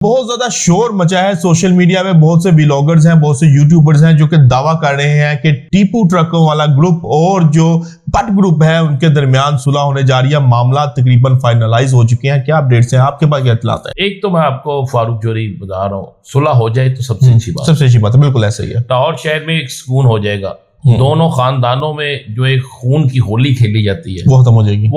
बहुत ज्यादा शोर मचा है सोशल मीडिया में। बहुत से व्लॉगर्स हैं, बहुत से यूट्यूबर्स हैं जो कि दावा कर रहे हैं कि टीपू ट्रकों वाला ग्रुप और जो बट ग्रुप है उनके दरमियान सुलह होने जा रही है। मामला तकरीबन फाइनलाइज हो चुके हैं। क्या अपडेट्स हैं, आपके पास क्या इत्तलात है? एक तो मैं आपको फारूक जोरी बता रहा हूँ, सुलह हो जाए तो सबसे अच्छी बात है। बिल्कुल ऐसा ही है। लाहौर शहर में एक सुकून हो जाएगा। दोनों खानदानों में जो एक खून की होली खेली जाती है वो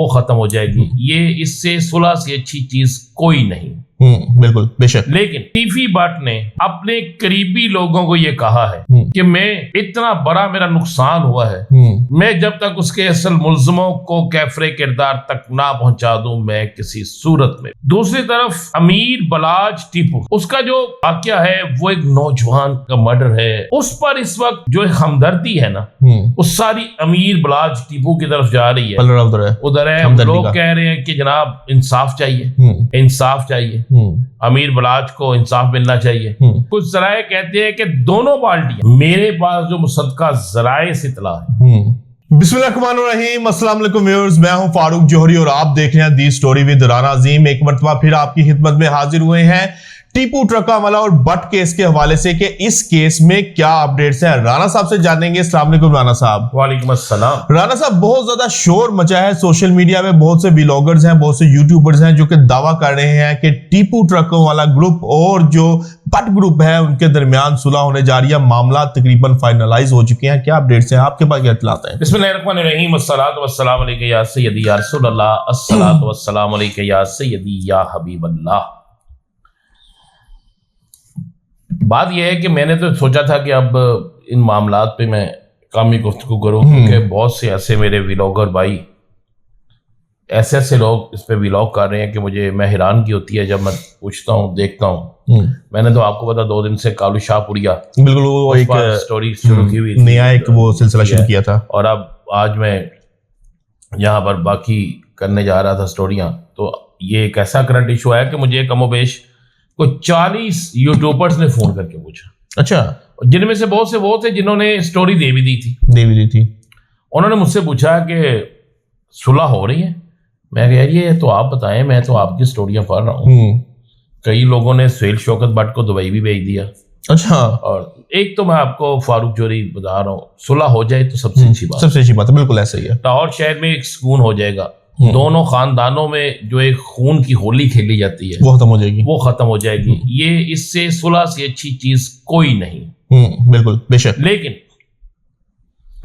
खत्म हो जाएगी। ये इससे सुलह से अच्छी चीज कोई नहीं। बिल्कुल बेशक। लेकिन टीफी बट ने अपने करीबी लोगों को ये कहा है कि मैं इतना बड़ा मेरा नुकसान हुआ है, मैं जब तक उसके असल मुल्ज़िमों को कैफरे किरदार तक ना पहुंचा दूं मैं किसी सूरत में। दूसरी तरफ अमीर बलाज टीपू, उसका जो वाकया है वो एक नौजवान का मर्डर है। उस पर इस वक्त जो एक हमदर्दी है ना, उस सारी अमीर बलाज टीपू की तरफ जा रही है। उधर है लोग कह रहे हैं कि जनाब इंसाफ चाहिए, इंसाफ चाहिए, अमीर बलाज को इंसाफ मिलना चाहिए। कुछ जराए कहते हैं कि दोनों पार्टियां, मेरे पास जो मुसद्दका जराए से इत्तला है। बिस्मिल्लाहिर्रहमानिर्रहीम, अस्सलाम वालेकुम व्यूअर्स, मैं हूं फारूक जोहरी और आप देख रहे हैं दी स्टोरी विद राना अजीम। एक मरतबा फिर आपकी खिदमत में हाजिर हुए हैं टीपू ट्रकावाला और बट केस के हवाले से कि इस केस में क्या अपडेट्स हैं। राना साहब से जानेंगे। अस्सलाम वालेकुम राना साहब। वालेकुम अस्सलाम। राना साहब, बहुत ज्यादा शोर मचा है सोशल मीडिया में। बहुत से व्लॉगर्स हैं, बहुत से यूट्यूबर्स हैं जो कि दावा कर रहे हैं कि टीपू ट्रकों वाला ग्रुप और जो बट ग्रुप है उनके दरमियान सुलह होने जा रही है। मामला तकरीबन फाइनलाइज हो चुके हैं। क्या अपडेट्स हैं, आपके पास क्या इत्तलात है? बिस्मिल्लाहिर्रहमानिर्रहीम, अस्सलातु वस्सलाम अलैका या सय्यदी या रसूलल्लाह, अस्सलातु वस्सलाम अलैका या सय्यदी या हबीबल्लाह। बात यह है कि मैंने तो सोचा था कि अब इन मामलात पे मैं कामी गुफ्तगू करूं, क्योंकि बहुत से ऐसे मेरे व्लॉगर भाई, ऐसे लोग इस पे व्लॉग कर रहे हैं कि मैं हैरानगी होती है जब मैं पूछता हूं, देखता हूं। मैंने तो आपको पता 2 दिन से कालू शाहपुरिया, बिल्कुल वो एक स्टोरी शुरू की हुई, नया एक वो सिलसिला शुरू किया था, और अब आज मैं यहाँ पर बाकी करने जा रहा था स्टोरियां। तो ये एक ऐसा करंट इशू है कि मुझे कमोबेश को 40 यूट्यूबर्स ने फोन करके पूछा। अच्छा। जिनमें से बहुत से वो थे जिन्होंने स्टोरी दे भी दी थी। उन्होंने मुझसे पूछा कि सुलह हो रही है। मैं कह रही है तो आप बताएं, मैं तो आपकी स्टोरियां पढ़ रहा हूँ। कई लोगों ने सुहेल शौकत भट्ट को दुबई भी भेज दिया। अच्छा। और एक तो मैं आपको फारूक जोरी बता रहा हूँ, सुलह हो जाए तो सबसे अच्छी बात है। बिल्कुल ऐसा ही है। लाहौर शहर में एक सुकून हो जाएगा। दोनों खानदानों में जो एक खून की होली खेली जाती है वो खत्म हो जाएगी। ये इससे सुलह से अच्छी चीज कोई नहीं। बिल्कुल बेशक। लेकिन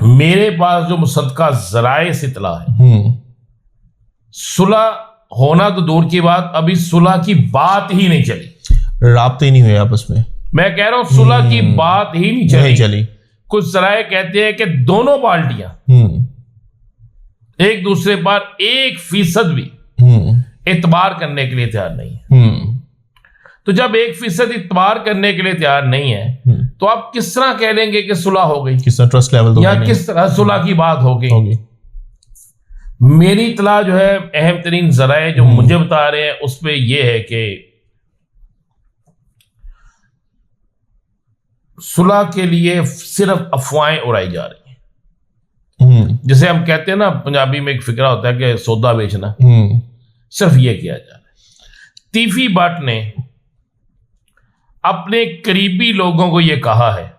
मेरे पास जो मुसद्दका जराए से इत्तला है, सुलह होना तो दूर की बात, अभी सुलह की बात ही नहीं चली, राब्ते ही नहीं हुए आपस में। मैं कह रहा हूं सुलह की बात ही नहीं चली। कुछ जराए कहते हैं कि दोनों पार्टियां एक दूसरे पर 1% भी इतबार करने के लिए तैयार नहीं है। तो जब 1% इतबार करने के लिए तैयार नहीं है तो आप किस तरह कह लेंगे कि सुलह हो गई, किस तरह ट्रस्ट लेवल या किस तरह सुलह की बात हो गई? मेरी इत्तला जो है, अहम तरीन जराए जो मुझे बता रहे हैं उस पे ये है कि सुलह के लिए सिर्फ अफवाहें उड़ाई जा रही हैं। जैसे हम कहते हैं ना, पंजाबी में एक फिक्रा होता है कि सौदा बेचना, सिर्फ ये किया जा रहा है। टीफी बट ने अपने करीबी लोगों को यह कहा है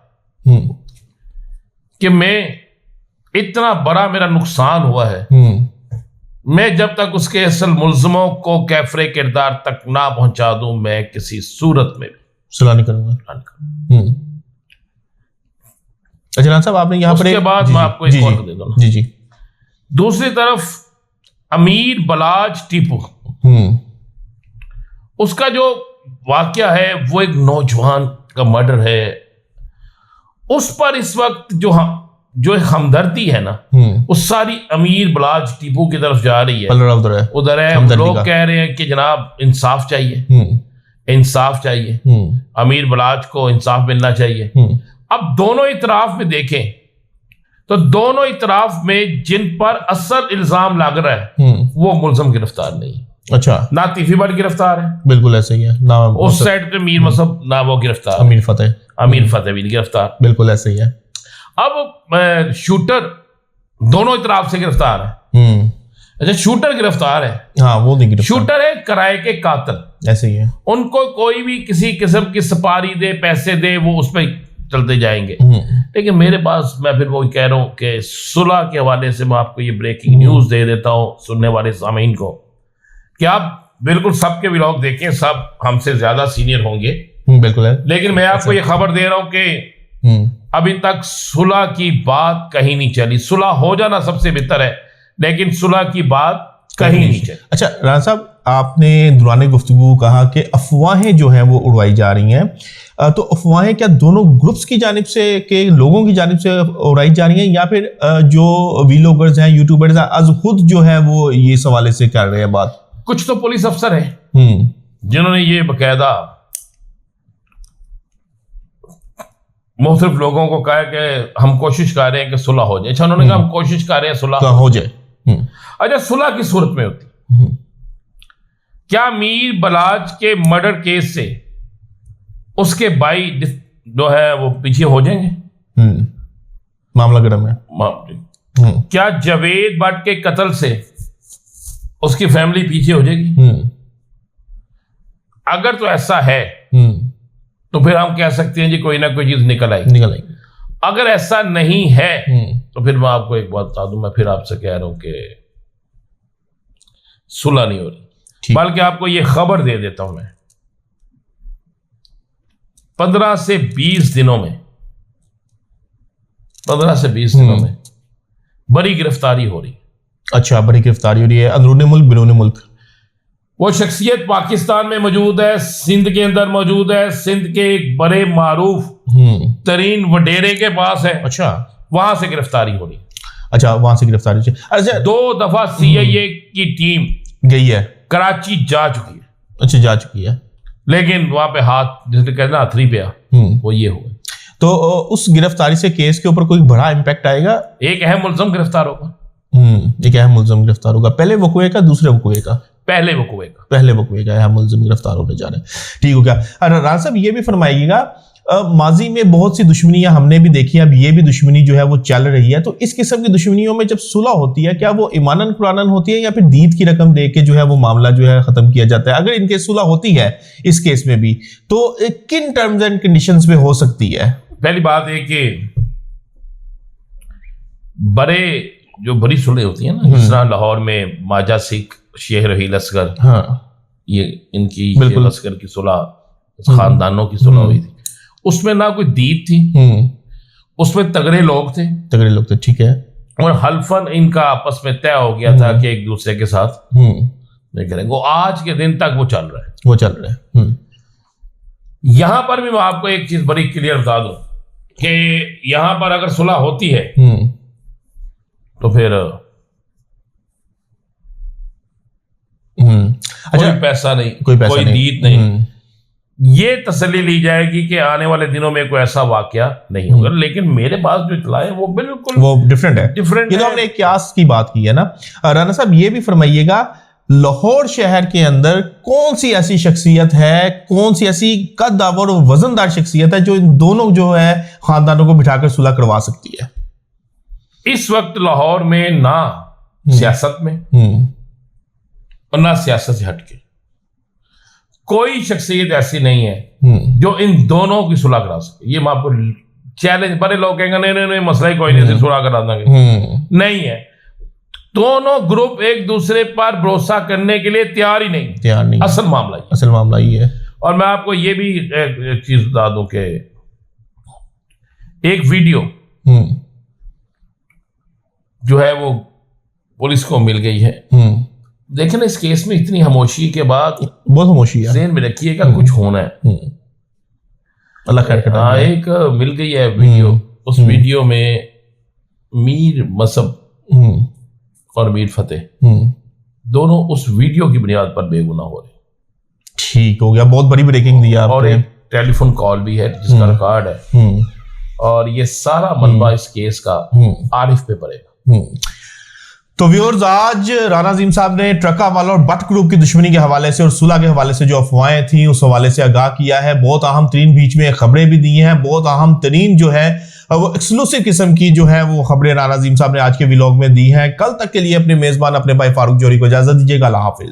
कि मैं इतना बड़ा मेरा नुकसान हुआ है, मैं जब तक उसके असल मुल्ज़िमों को कैफरे किरदार तक ना पहुंचा दूं मैं किसी सूरत में सुलह नहीं करूंगा। अच्छा साहब, आपने यहाँ पर उसके बाद मैं आपको एक और दे दूं। जी। दूसरी तरफ अमीर बलाज टीपू, उसका जो वाकया है वो एक नौजवान का मर्डर है। उस पर इस वक्त जो एक हमदर्दी है ना, उस सारी अमीर बलाज टीपू की तरफ जा रही है। उधर है लोग कह रहे हैं कि जनाब इंसाफ चाहिए, इंसाफ चाहिए, अमीर बलाज को इंसाफ मिलना चाहिए। अब दोनों इतराफ में देखें तो दोनों इतराफ में जिन पर असल इल्जाम लग रहा है वो मुल्ज़िम गिरफ्तार नहीं है। अच्छा। ना टीफी बट गिरफ्तार है, बिल्कुल ऐसा ही है ना। उस साइड पे मीर मसब ना वो गिरफ्तार, अमीर फतेह भी गिरफ्तार, बिल्कुल ऐसा ही है। अब शूटर दोनों इतराफ से गिरफ्तार है। अच्छा, शूटर गिरफ्तार है? हाँ, वो नहीं गिरफ्तार। शूटर है किराए के कातिल, ऐसे ही है। उनको कोई भी किसी किस्म की सपारी दे, पैसे दे, वो उस पर चलते जाएंगे। लेकिन मेरे पास, मैं फिर वो कह रहा हूं कि सुलह के हवाले से मैं आपको ये ब्रेकिंग न्यूज दे देता हूं सुनने वाले सामीन को, कि आप बिल्कुल सबके व्लॉग देखें, सब हमसे ज्यादा सीनियर होंगे। बिल्कुल है। लेकिन मैं आपको ये खबर दे रहा हूं कि अभी तक सुलह की बात कहीं नहीं चली। सुलह हो जाना सबसे बेहतर है, लेकिन सुलह की बात कहीं नहीं चली। अच्छा राणा साहब, आपने दौरान गुफ्तगू कहा कि अफवाहें जो हैं वो उड़वाई जा रही हैं, तो अफवाहें क्या दोनों ग्रुप्स की जानिब से, के लोगों की जानिब से उड़ाई जा रही हैं, या फिर जो वीलॉगर्स हैं, यूट्यूबर्स हैं, आज खुद जो है वो ये सवाले से कर रहे हैं बात? कुछ तो पुलिस अफसर हैं जिन्होंने ये बकायदा मुख्तलिफ लोगों को कहा कि हम कोशिश कर रहे हैं कि सुलह हो जाए। अच्छा, उन्होंने कहा हम कोशिश कर रहे हैं सुलह हो जाए। अच्छा, सुलह की सूरत में होती क्या मीर बलाज के मर्डर केस से उसके भाई जो है वो पीछे हो जाएंगे? मामला गर्म है। क्या जावेद भट्ट के कत्ल से उसकी फैमिली पीछे हो जाएगी? अगर तो ऐसा है तो फिर हम कह सकते हैं जी कोई ना कोई चीज निकल आएगी। अगर ऐसा नहीं है तो फिर मैं आपको एक बात बता दूं, मैं फिर आपसे कह रहा हूं कि सुलह नहीं हो रही। बल्कि आपको ये खबर दे देता हूं मैं, 15 से 20 दिनों में, 15 से 20 दिनों में बड़ी गिरफ्तारी हो रही। अच्छा, बड़ी गिरफ्तारी हो रही है, अंदरूनी मुल्क, बिरूनी मुल्क। वो शख्सियत पाकिस्तान में मौजूद है, सिंध के अंदर मौजूद है, सिंध के एक बड़े मारूफ तरीन वडेरे के पास है। अच्छा, वहां से गिरफ्तारी हो रही। अच्छा, वहां से गिरफ्तारी। अच्छा, 2 दफा CIA की टीम गई है, कराची जा चुकी है। अच्छा, जा चुकी है, लेकिन वहां पे हाथ जिसने कहना हथरी पे वो ये हुआ। तो उस गिरफ्तारी से केस के ऊपर कोई बड़ा इम्पैक्ट आएगा? एक अहम मुलज़म गिरफ्तार होगा। एक अहम मुलज़म गिरफ्तार होगा। पहले वकुए का, दूसरे वकुए का? पहले वकुए का। पहले वकुए का अहम मुलज़म गिरफ्तार होने जा रहे हैं। ठीक हो गया। राणा साहब, ये भी फरमाइएगा, माजी में बहुत सी दुश्मनियां हमने भी देखी, अब ये भी दुश्मनी जो है वो चल रही है, तो इस किस्म की दुश्मनियों में जब सुलह होती है, क्या वो ईमानन कुरानन होती है या फिर दीद की रकम दे के जो है वो मामला जो है खत्म किया जाता है? अगर इनके सुलह होती है इस केस में भी, तो किन टर्म्स एंड कंडीशंस पे हो सकती है? पहली बात है कि बड़ी सुलह होती है ना, जिस तरह लाहौर में माजा सिख, शेख रहील असगर, ये इनकी असगर की सुलह, खानदानों की सुलह हुई थी, उसमें ना कोई दीद थी, उसमें तगड़े लोग थे, ठीक है, और हल्फन इनका आपस में तय हो गया था कि एक दूसरे के साथ नहीं करेंगे। वो आज के दिन तक वो चल रहा है। यहां पर भी मैं आपको एक चीज बड़ी क्लियर बता दूं कि यहां पर अगर सुलह होती है तो फिर कोई पैसा नहीं, कोई दीद नहीं, ये तसल्ली ली जाएगी कि आने वाले दिनों में कोई ऐसा वाकया नहीं होगा। लेकिन मेरे पास जो इत्तला है वो बिल्कुल डिफरेंट है। ये तो हमने एक कियास की बात की है ना। राणा साहब, ये भी फरमाइएगा, लाहौर शहर के अंदर कौन सी ऐसी शख्सियत है, कौन सी ऐसी कद्दावर और वजनदार शख्सियत है जो इन दोनों जो है खानदानों को बिठाकर सुलह करवा सकती है? इस वक्त लाहौर में ना सियासत में और ना सियासत से हटके कोई शख्सियत ऐसी नहीं है जो इन दोनों की सुलह करा सके। ये मैं आपको चैलेंज, बड़े लोग कहेंगे नहीं मसला ही कोई नहीं, सुलह करा देंगे, नहीं है। दोनों ग्रुप एक दूसरे पर भरोसा करने के लिए तैयार ही नहीं। असल मामला ही है। और मैं आपको ये भी एक चीज बता दूं कि एक वीडियो जो है वो पुलिस को मिल गई है। देखें ना, इस केस में इतनी खामोशी के बाद, बहुत खामोशी है, ज़हन में रखिएगा कुछ होना है। अल्लाह खैर करे। हाँ, एक मिल गई है वीडियो। उस वीडियो में मीर मसब और मीर फतेह दोनों उस वीडियो की बुनियाद पर बेगुनाह हो रहे। ठीक हो गया, बहुत बड़ी ब्रेकिंग दी आपने। और एक टेलीफोन कॉल भी है जिसका रिकॉर्ड है, और ये सारा मलबा इस केस का आरिफ पे पड़ेगा। तो व्यूअर्स, आज राणा अजीम साहब ने ट्रका वाला और बट ग्रुप की दुश्मनी के हवाले से और सुलह के हवाले से जो अफवाहें थी उस हवाले से आगाह किया है। बहुत अहम तरीन बीच में खबरें भी दी हैं, बहुत अहम तरीन जो है वो एक्सक्लूसिव किस्म की जो है वो खबरें राना अजीम साहब ने आज के व्लॉग में दी हैं। कल तक के लिए अपने मेजबान अपने भाई फारूक जौहरी को इजाजत दीजिएगा। अल्लाह हाफिज।